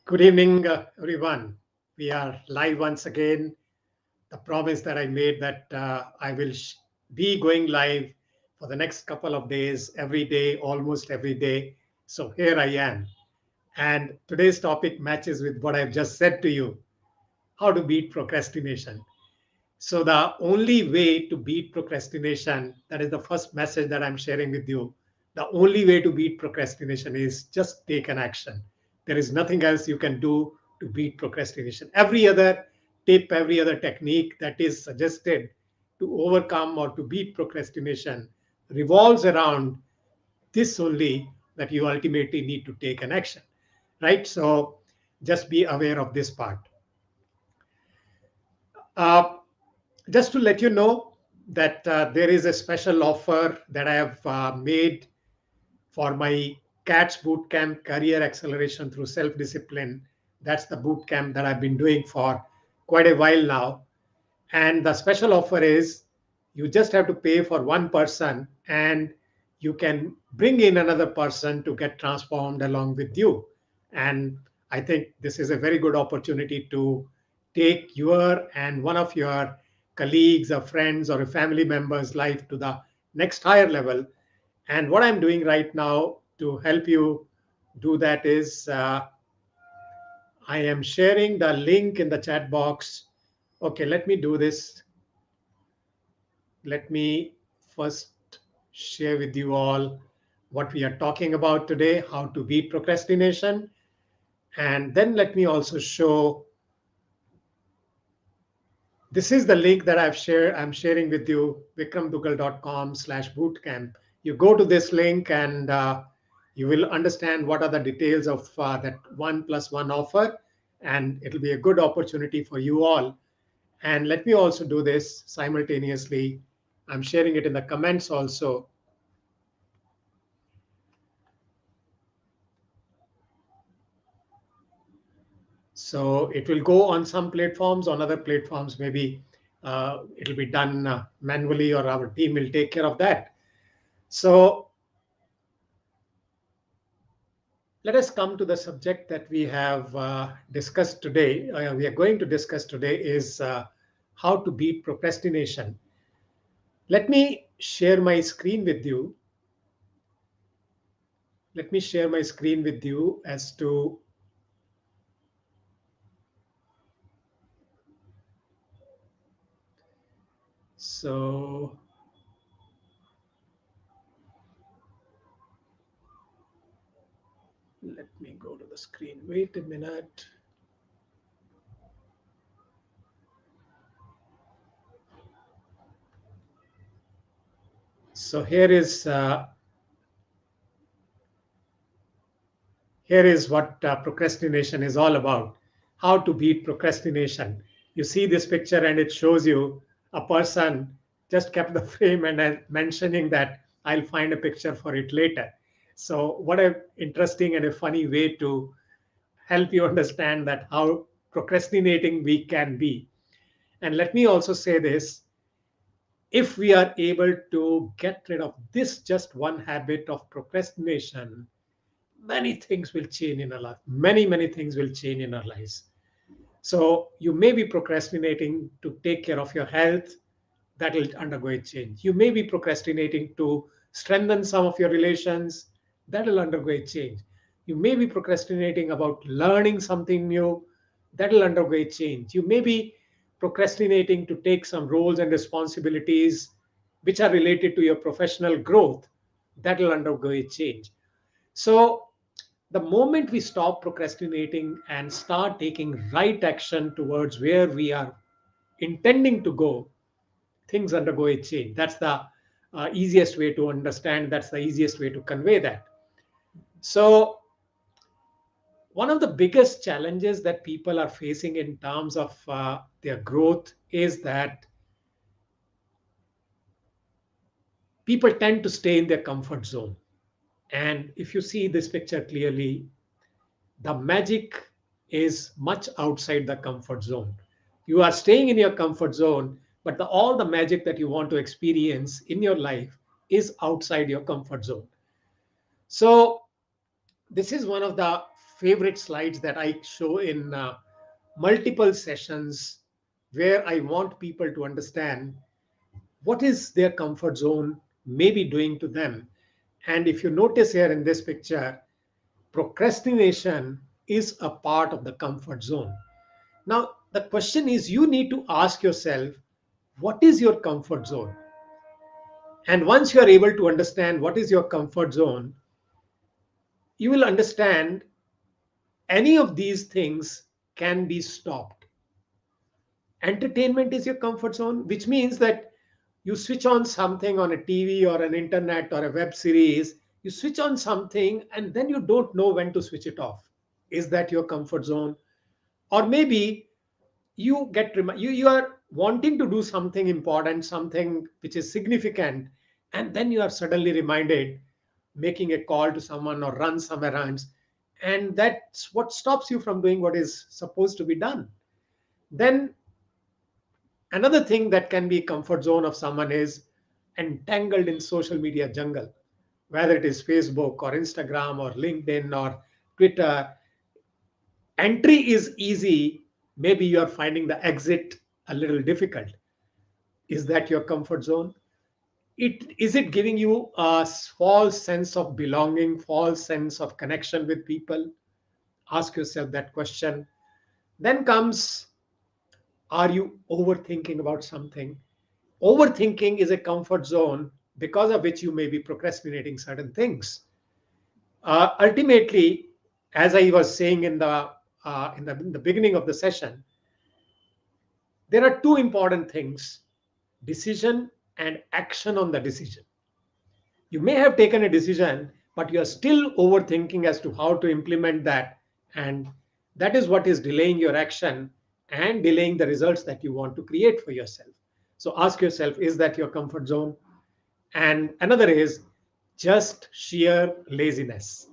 Good evening, everyone. We are live once again. The promise that I made that I will be going live for the next couple of days, every day, almost every day. So here I am. And today's topic matches with what I've just said to you, how to beat procrastination. So the only way to beat procrastination, that is the first message that I'm sharing with you. The only way to beat procrastination is just take an action. There is nothing else you can do to beat procrastination. Every other tip, every other technique that is suggested to overcome or to beat procrastination revolves around this only, that you ultimately need to take an action, right? So just be aware of this part. Uh, just to let you know that there is a special offer that I have made for my CATS Bootcamp Career Acceleration through Self Discipline. That's the bootcamp that I've been doing for quite a while now. And the special offer is you just have to pay for one person and you can bring in another person to get transformed along with you. And I think this is a very good opportunity to take your and one of your colleagues or friends or a family member's life to the next higher level. And what I'm doing right now to help you do that is I am sharing the link in the chat box. Okay, let me do this. Let me first share with you all what we are talking about today, how to beat procrastination. And then let me also show, this is the link that I'm sharing with you, vikramdugal.com/bootcamp. You go to this link and you will understand what are the details of that 1+1 offer. And it'll be a good opportunity for you all. And let me also do this simultaneously. I'm sharing it in the comments also. So it will go on some platforms, on other platforms, maybe it'll be done manually or our team will take care of that. So let us come to the subject that we have discussed today. We are going to discuss today is how to beat procrastination. Let me share my screen with you. Let me share my screen with you as to so let me go to the screen. Wait a minute. So here is what procrastination is all about. How to beat procrastination. You see this picture and it shows you a person just kept the frame and mentioning that I'll find a picture for it later. So what a interesting and a funny way to help you understand that how procrastinating we can be. And let me also say this, if we are able to get rid of this just one habit of procrastination, many things will change in our life. Many things will change in our lives. So you may be procrastinating to take care of your health, that will undergo a change. You may be procrastinating to strengthen some of your relations, that will undergo a change. You may be procrastinating about learning something new, that will undergo a change. You may be procrastinating to take some roles and responsibilities which are related to your professional growth, that will undergo a change. So the moment we stop procrastinating and start taking right action towards where we are intending to go, things undergo a change. That's the easiest way to understand. That's the easiest way to convey that. So, one of the biggest challenges that people are facing in terms of their growth is that people tend to stay in their comfort zone. And if you see this picture clearly, the magic is much outside the comfort zone. You are staying in your comfort zone, but all the magic that you want to experience in your life is outside your comfort zone. So This is one of the favorite slides that I show in multiple sessions, where I want people to understand what is their comfort zone maybe doing to them. And if you notice here in this picture, procrastination is a part of the comfort zone. Now, the question is, you need to ask yourself, what is your comfort zone? And once you are able to understand what is your comfort zone, you will understand any of these things can be stopped. Entertainment is your comfort zone, which means that you switch on something on a TV or an internet or a web series, you switch on something and then you don't know when to switch it off. Is that your comfort zone? Or maybe you are wanting to do something important, something which is significant, and then you are suddenly reminded, making a call to someone or run some errands, and that's what stops you from doing what is supposed to be done. Then another thing that can be comfort zone of someone is entangled in social media jungle, whether it is Facebook or Instagram or LinkedIn or Twitter. Entry is easy, maybe you are finding the exit a little difficult. Is that your comfort zone? It giving you a false sense of belonging, false sense of connection with people? Ask yourself that question. Then comes, are you overthinking about something? Overthinking is a comfort zone because of which you may be procrastinating certain things. Ultimately, as I was saying in the beginning of the session, there are two important things: decision and action on the decision. You may have taken a decision, but you are still overthinking as to how to implement that. And that is what is delaying your action and delaying the results that you want to create for yourself. So ask yourself, is that your comfort zone? And another is just sheer laziness.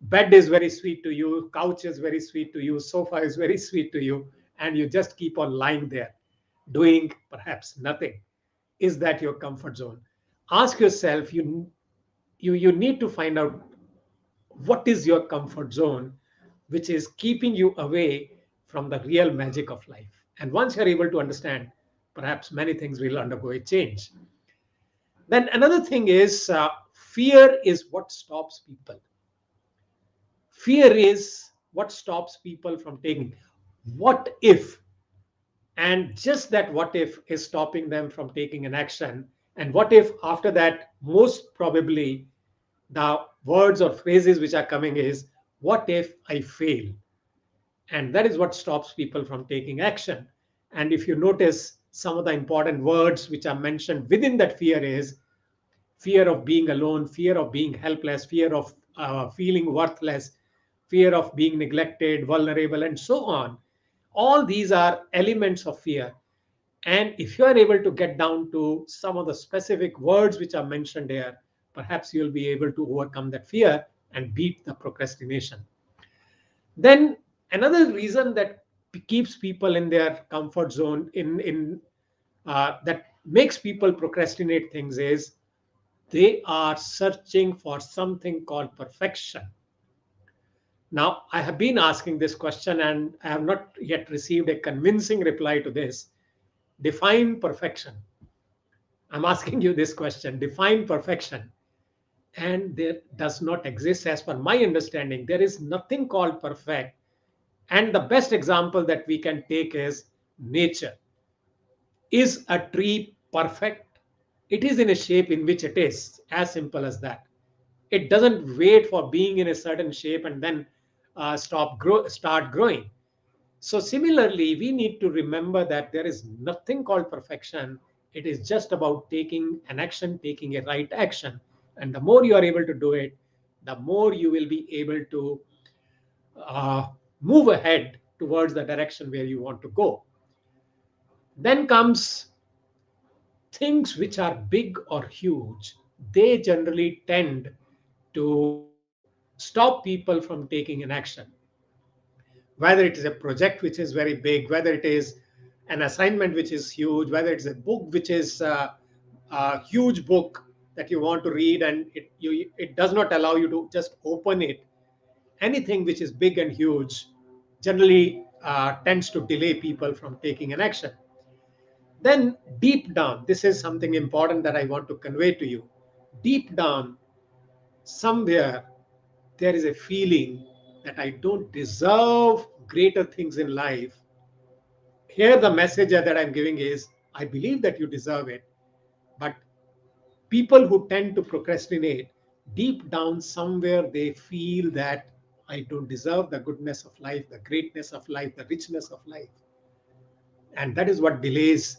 Bed is very sweet to you, couch is very sweet to you, sofa is very sweet to you, and you just keep on lying there doing perhaps nothing. Is that your comfort zone? Ask yourself, you need to find out what is your comfort zone, which is keeping you away from the real magic of life. And once you're able to understand, perhaps many things will undergo a change. Then another thing is, fear is what stops people. Fear is what stops people from taking. What if? And just that what if is stopping them from taking an action. And what if after that, most probably the words or phrases which are coming is, what if I fail? And that is what stops people from taking action. And if you notice, some of the important words which are mentioned within that fear is fear of being alone, fear of being helpless, fear of feeling worthless, fear of being neglected, vulnerable, and so on. All these are elements of fear. And if you are able to get down to some of the specific words which are mentioned here, perhaps you'll be able to overcome that fear and beat the procrastination. Then another reason that keeps people in their comfort zone, in that makes people procrastinate things, is they are searching for something called perfection. Now, I have been asking this question and I have not yet received a convincing reply to this. Define perfection. I'm asking you this question: define perfection. And there does not exist, as per my understanding. There is nothing called perfect. And the best example that we can take is nature. Is a tree perfect? It is in a shape in which it is, as simple as that. It doesn't wait for being in a certain shape and then start growing. So similarly, we need to remember that there is nothing called perfection. It is just about taking an action, taking a right action. And the more you are able to do it, the more you will be able to uh, move ahead towards the direction where you want to go. Then comes things which are big or huge. They generally tend to stop people from taking an action. Whether it is a project which is very big, whether it is an assignment which is huge, whether it's a book which is a huge book that you want to read and it does not allow you to just open it anything which is big and huge generally tends to delay people from taking an action. Then deep down, this is something important that I want to convey to you. Deep down, somewhere, there is a feeling that I don't deserve greater things in life. Here, the message that I'm giving is I believe that you deserve it, but people who tend to procrastinate, deep down, somewhere, they feel that I don't deserve the goodness of life, the greatness of life, the richness of life. And that is what delays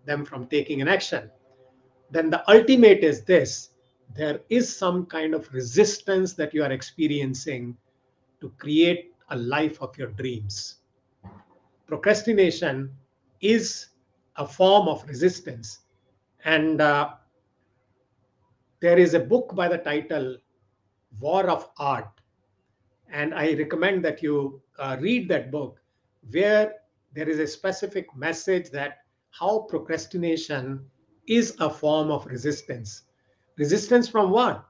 them from taking an action. Then the ultimate is this: there is some kind of resistance that you are experiencing to create a life of your dreams. Procrastination is a form of resistance. And there is a book by the title War of Art. And I recommend that you read that book, where there is a specific message that how procrastination is a form of resistance. Resistance from what?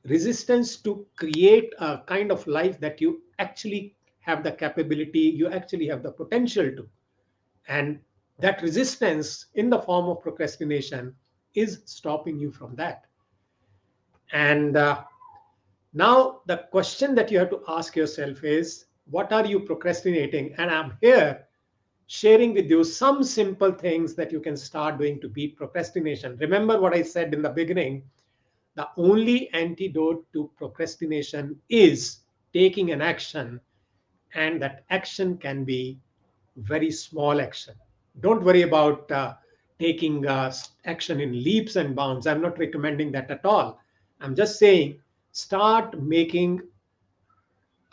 Resistance to create a kind of life that you actually have the capability, you actually have the potential to. And that resistance in the form of procrastination is stopping you from that. And now, the question that you have to ask yourself is, what are you procrastinating? And I'm here sharing with you some simple things that you can start doing to beat procrastination. Remember what I said in the beginning: the only antidote to procrastination is taking an action, and that action can be very small action. Don't worry about taking action in leaps and bounds. I'm not recommending that at all. I'm just saying start making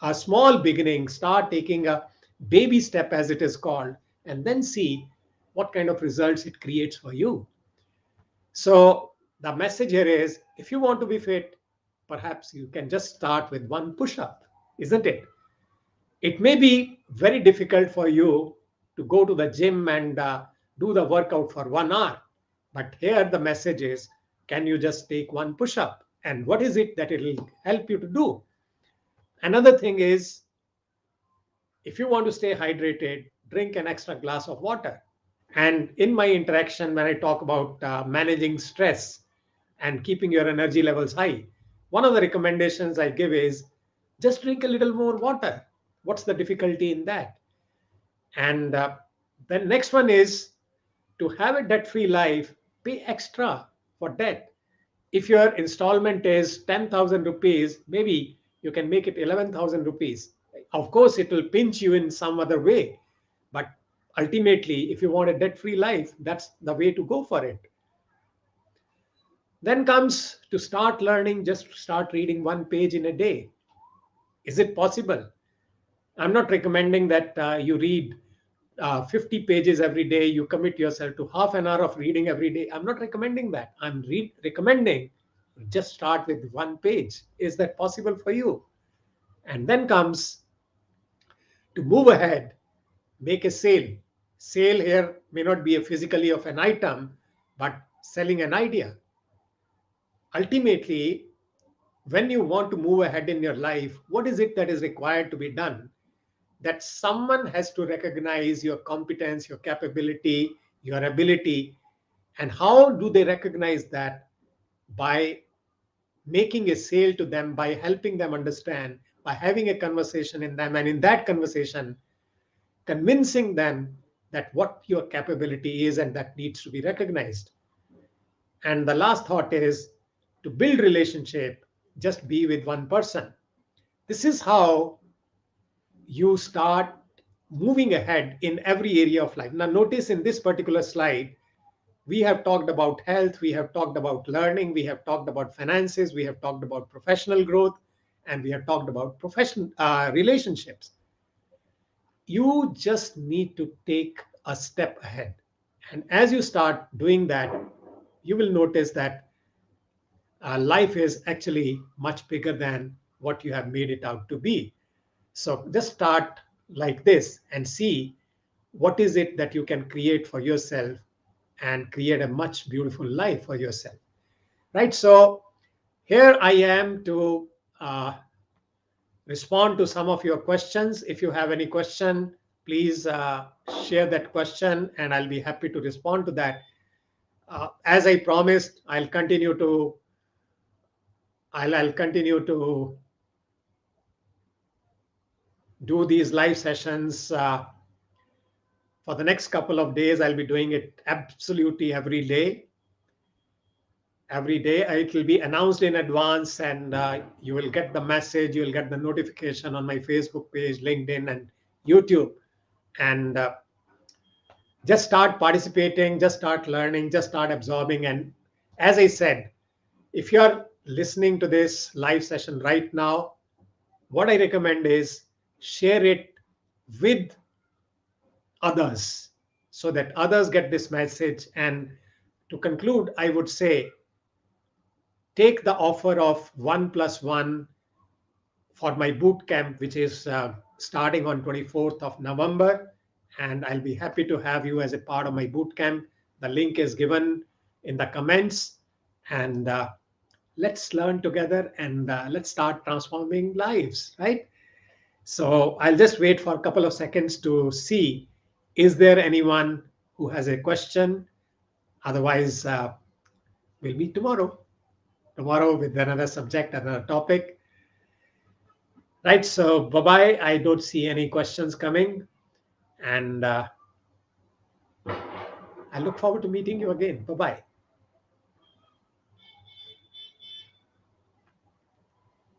a small beginning, start taking a baby step, as it is called, and then see what kind of results it creates for you. So, the message here is if you want to be fit, perhaps you can just start with one push up, isn't it? It may be very difficult for you to go to the gym and do the workout for 1 hour. But here the message is, can you just take one push up? And what is it that it will help you to do? Another thing is, if you want to stay hydrated, drink an extra glass of water. And in my interaction, when I talk about managing stress and keeping your energy levels high, one of the recommendations I give is just drink a little more water. What's the difficulty in that? And the next one is to have a debt free life, pay extra for debt. If your installment is 10,000 rupees, maybe you can make it 11,000 rupees. Of course, it will pinch you in some other way. But ultimately, if you want a debt free life, that's the way to go for it. Then comes to start learning, just start reading one page in a day. Is it possible? I'm not recommending that you read 50 pages every day, you commit yourself to half an hour of reading every day. I'm not recommending that. I'm recommending just start with one page. Is that possible for you? And then comes to move ahead, make a sale. Sale here may not be a physically of an item, but selling an idea. Ultimately, when you want to move ahead in your life, what is it that is required to be done? That someone has to recognize your competence, your capability, your ability. And how do they recognize that? By making a sale to them, by helping them understand, by having a conversation in them, and in that conversation, convincing them that what your capability is and that needs to be recognized. And the last thought is to build relationship, just be with one person. This is how you start moving ahead in every area of life. Now, notice in this particular slide, we have talked about health, we have talked about learning, we have talked about finances, we have talked about professional growth, and we have talked about relationships. You just need to take a step ahead. And as you start doing that, you will notice that life is actually much bigger than what you have made it out to be. So just start like this and see what is it that you can create for yourself and create a much beautiful life for yourself. Right? So here I am to respond to some of your questions. If you have any question, please share that question and I'll be happy to respond to that. As I promised, I'll continue to do these live sessions for the next couple of days. I'll be doing it absolutely every day. Every day it will be announced in advance, and you will get the message, you will get the notification on my Facebook page, LinkedIn, and YouTube. And just start participating, just start learning, just start absorbing. And as I said, if you're listening to this live session right now, what I recommend is share it with others so that others get this message. And to conclude, I would say take the offer of 1+1 for my boot camp, which is starting on 24th of November. And I'll be happy to have you as a part of my boot camp. The link is given in the comments. And let's learn together and let's start transforming lives, right? So I'll just wait for a couple of seconds to see, is there anyone who has a question? Otherwise, we'll meet tomorrow with another subject, another topic. Right, so bye-bye. I don't see any questions coming. And I look forward to meeting you again. Bye-bye.